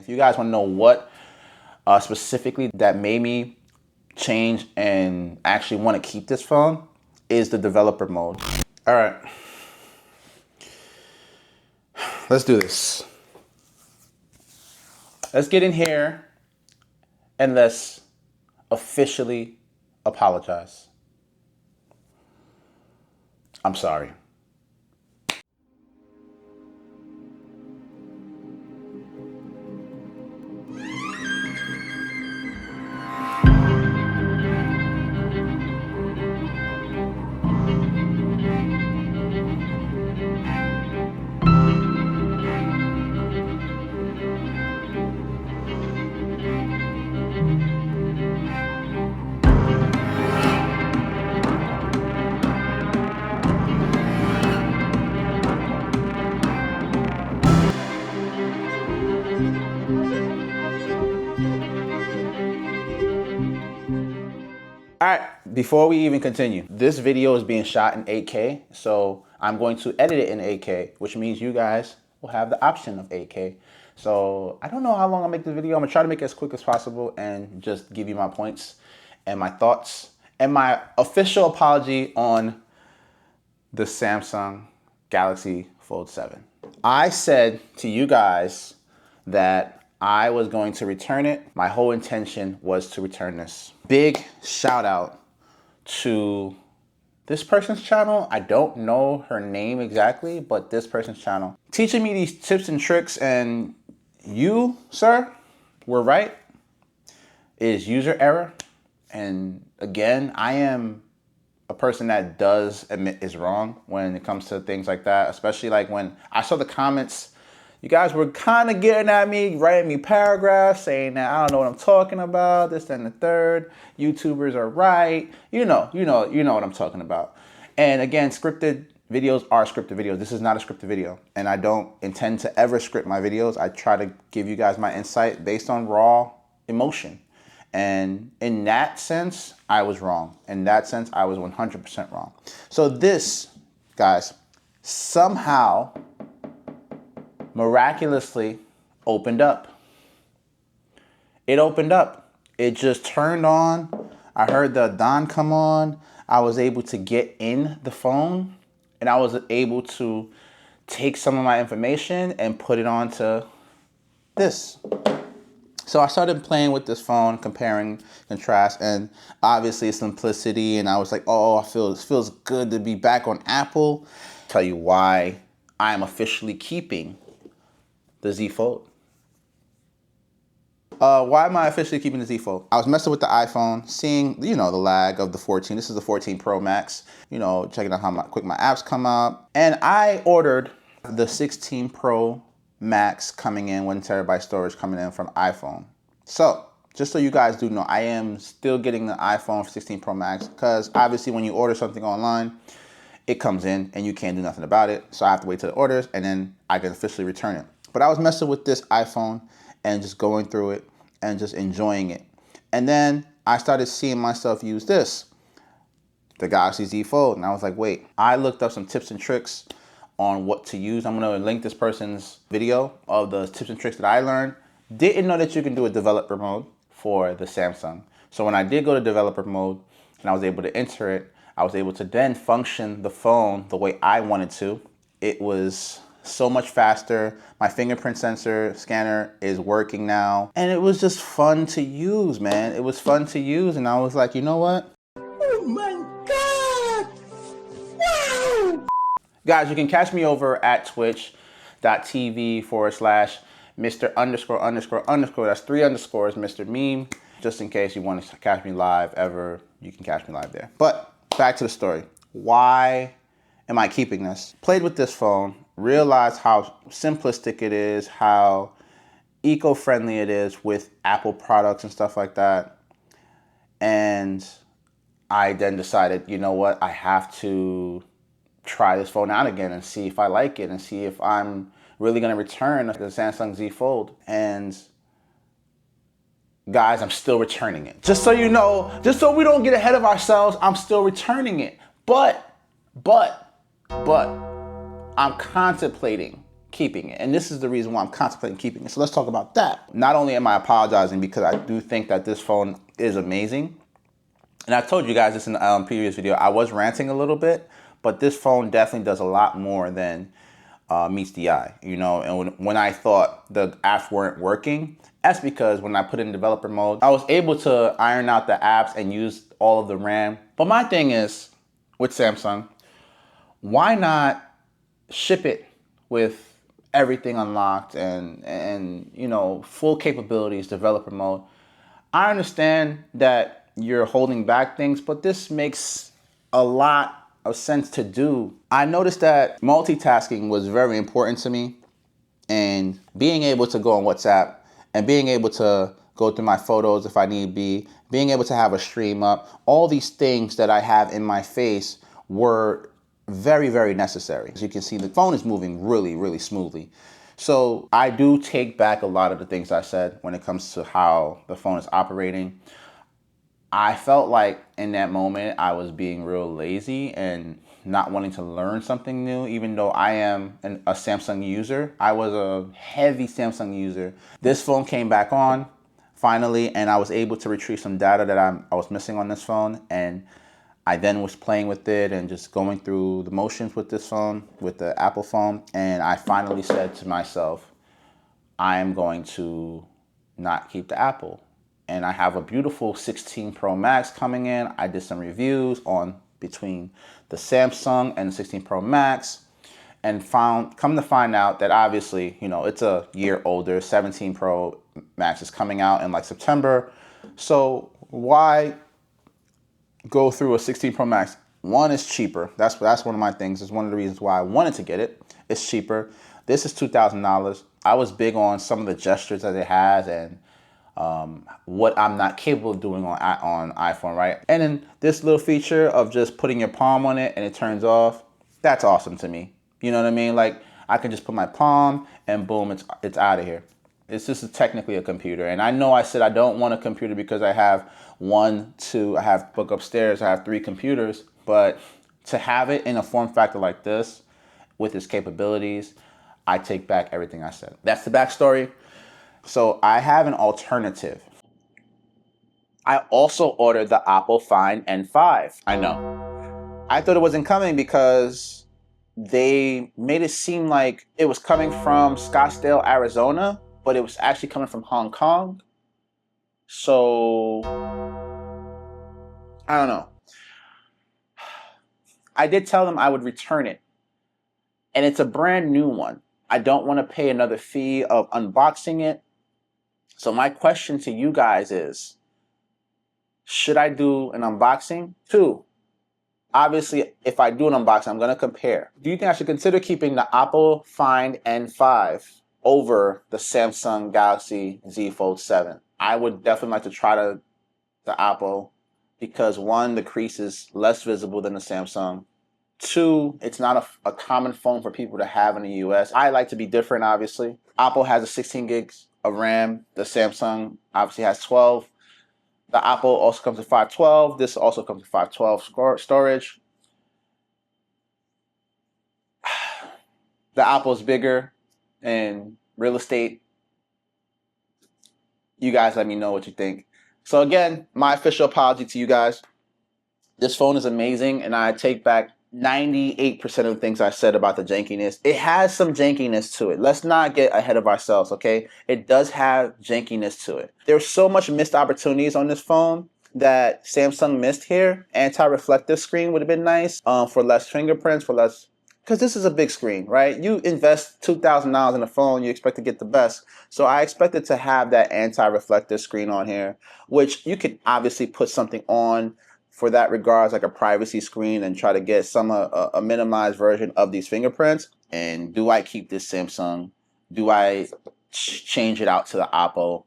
If you guys want to know what specifically that made me change and actually want to keep this phone, is the developer mode. All right, let's do this. Let's get in here and let's officially apologize. I'm sorry. All right, before we even continue, this video is being shot in 8K, so I'm going to edit it in 8K, which means you guys will have the option of 8K. So I don't know how long I'll make this video. I'm gonna try to make it as quick as possible and just give you my points and my thoughts and my official apology on the Samsung Galaxy Fold 7. I said to you guys that I was going to return it. My whole intention was to return this. Big shout out to this person's channel. I don't know her name exactly, but this person's channel. Teaching me these tips and tricks, and you, sir, were right. It is user error. And again, I am a person that does admit is wrong when it comes to things like that, especially like when I saw the comments. You guys were kind of getting at me, writing me paragraphs saying that I don't know what I'm talking about, this, that, and the third. YouTubers are right. You know what I'm talking about. And again, scripted videos are scripted videos. This is not a scripted video. And I don't intend to ever script my videos. I try to give you guys my insight based on raw emotion. And in that sense, I was wrong. In that sense, I was 100% wrong. So this, guys, somehow miraculously opened up. It opened up. It just turned on. I heard the Don come on. I was able to get in the phone and I was able to take some of my information and put it onto this. So I started playing with this phone, comparing, contrast, and obviously simplicity. And I was like, oh, it feels good to be back on Apple. I'll tell you why I am officially keeping the Z Fold. Why am I officially keeping the Z Fold? I was messing with the iPhone, seeing, the lag of the 14. This is the 14 Pro Max. Checking out how quick my apps come up. And I ordered the 16 Pro Max coming in, 1 terabyte storage coming in from iPhone. So, just so you guys do know, I am still getting the iPhone 16 Pro Max because obviously when you order something online, it comes in and you can't do nothing about it. So I have to wait till it orders and then I can officially return it. But I was messing with this iPhone and just going through it and just enjoying it. And then I started seeing myself use this, the Galaxy Z Fold. And I was like, wait, I looked up some tips and tricks on what to use. I'm gonna link this person's video of the tips and tricks that I learned. Didn't know that you can do a developer mode for the Samsung. So when I did go to developer mode and I was able to enter it, I was able to then function the phone the way I wanted to. It was so much faster. My fingerprint sensor scanner is working now. And it was just fun to use, man. It was fun to use. And I was like, you know what? Oh my God! Wow! Guys, you can catch me over at twitch.tv/Mr_____. That's 3 underscores, Mr. Meme. Just in case you want to catch me live ever, you can catch me live there. But back to the story. Why am I keeping this? Played with this phone, realized how simplistic it is, how eco-friendly it is with Apple products and stuff like that. And I then decided, you know what? I have to try this phone out again and see if I like it and see if I'm really going to return the Samsung Z Fold. And guys, I'm still returning it. Just so you know, just so we don't get ahead of ourselves, I'm still returning it. But I'm contemplating keeping it. And this is the reason why I'm contemplating keeping it. So let's talk about that. Not only am I apologizing because I do think that this phone is amazing, and I told you guys this in the previous video, I was ranting a little bit, but this phone definitely does a lot more than meets the eye, you know. And when I thought the apps weren't working, that's because when I put it in developer mode, I was able to iron out the apps and use all of the RAM. But my thing is, with Samsung, why not ship it with everything unlocked and you know, full capabilities, developer mode? I understand that you're holding back things, but this makes a lot of sense to do. I noticed that multitasking was very important to me, and being able to go on WhatsApp and being able to go through my photos if I need be, being able to have a stream up, all these things that I have in my face were very, very necessary. As you can see, the phone is moving really, really smoothly. So I do take back a lot of the things I said when it comes to how the phone is operating. I felt like in that moment I was being real lazy and not wanting to learn something new, even though I am a Samsung user. I was a heavy Samsung user. This phone came back on finally, and I was able to retrieve some data that I was missing on this phone, and I then was playing with it and just going through the motions with this phone, with the Apple phone, and I finally said to myself, I am going to not keep the Apple. And I have a beautiful 16 Pro Max coming in. I did some reviews on between the Samsung and the 16 Pro Max, and come to find out that obviously, you know, it's a year older. 17 Pro Max is coming out in like September. So why go through a 16 Pro Max? One is cheaper. That's one of my things. It's one of the reasons why I wanted to get it. It's cheaper. This is $2,000. I was big on some of the gestures that it has and what I'm not capable of doing on iPhone, right? And then this little feature of just putting your palm on it and it turns off, that's awesome to me. You know what I mean? Like, I can just put my palm and boom, it's out of here. It's just technically a computer. And I know I said I don't want a computer because I have I have book upstairs, I have 3 computers, but to have it in a form factor like this with its capabilities, I take back everything I said. That's the backstory. So I have an alternative. I also ordered the Apple Find N5. I know. I thought it wasn't coming because they made it seem like it was coming from Scottsdale, Arizona, but it was actually coming from Hong Kong. So I don't know. I did tell them I would return it, and it's a brand new one. I don't want to pay another fee of unboxing it. So my question to you guys is, should I do an unboxing? 2, obviously, if I do an unboxing, I'm going to compare. Do you think I should consider keeping the Apple Find N5 over the Samsung Galaxy Z Fold 7? I would definitely like to try the Apple because 1, the crease is less visible than the Samsung. 2, it's not a common phone for people to have in the US. I like to be different, obviously. Apple has a 16 gigs of RAM. The Samsung obviously has 12. The Apple also comes with 512. This also comes with 512 storage. The Apple's bigger in real estate. You guys let me know what you think. So again, my official apology to you guys. This phone is amazing, and I take back 98% of the things I said about the jankiness. It has some jankiness to it. Let's not get ahead of ourselves, okay? It does have jankiness to it. There's so much missed opportunities on this phone that Samsung missed here. Anti-reflective screen would have been nice for less fingerprints, because this is a big screen, right? You invest $2,000 in a phone, you expect to get the best. So I expected to have that anti-reflective screen on here, which you could obviously put something on for that regards, like a privacy screen, and try to get a minimized version of these fingerprints. And do I keep this Samsung? Do I change it out to the Apple?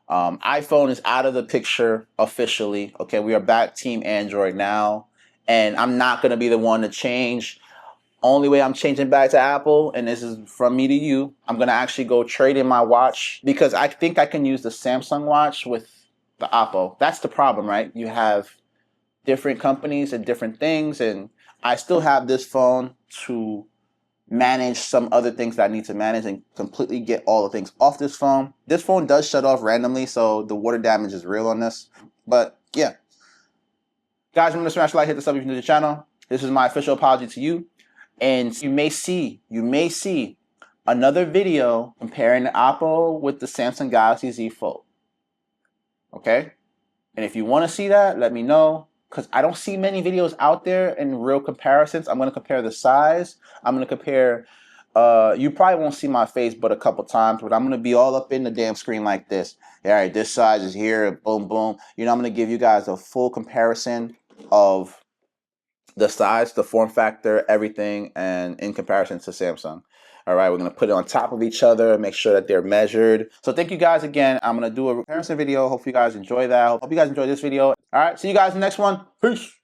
iPhone is out of the picture officially. Okay, we are back Team Android now, and I'm not going to be the one to change. Only way I'm changing back to Apple, and this is from me to you, I'm going to actually go trade in my watch because I think I can use the Samsung watch with the Apple. That's the problem, right? You have different companies and different things, and I still have this phone to manage some other things that I need to manage and completely get all the things off this phone. This phone does shut off randomly, so the water damage is real on this. But yeah. Guys, remember to smash the like, hit the sub if you're new to the channel. This is my official apology to you. And you may see another video comparing the Oppo with the Samsung Galaxy Z Fold. Okay? And if you want to see that, let me know. Because I don't see many videos out there in real comparisons. I'm going to compare the size. I'm going to compare, you probably won't see my face but a couple times, but I'm going to be all up in the damn screen like this. All right, this size is here, boom, boom. You know, I'm going to give you guys a full comparison of the size, the form factor, everything, and in comparison to Samsung. All right, we're going to put it on top of each other, make sure that they're measured. So thank you guys again. I'm going to do a comparison video. Hope you guys enjoy that. Hope you guys enjoy this video. All right, see you guys in the next one. Peace.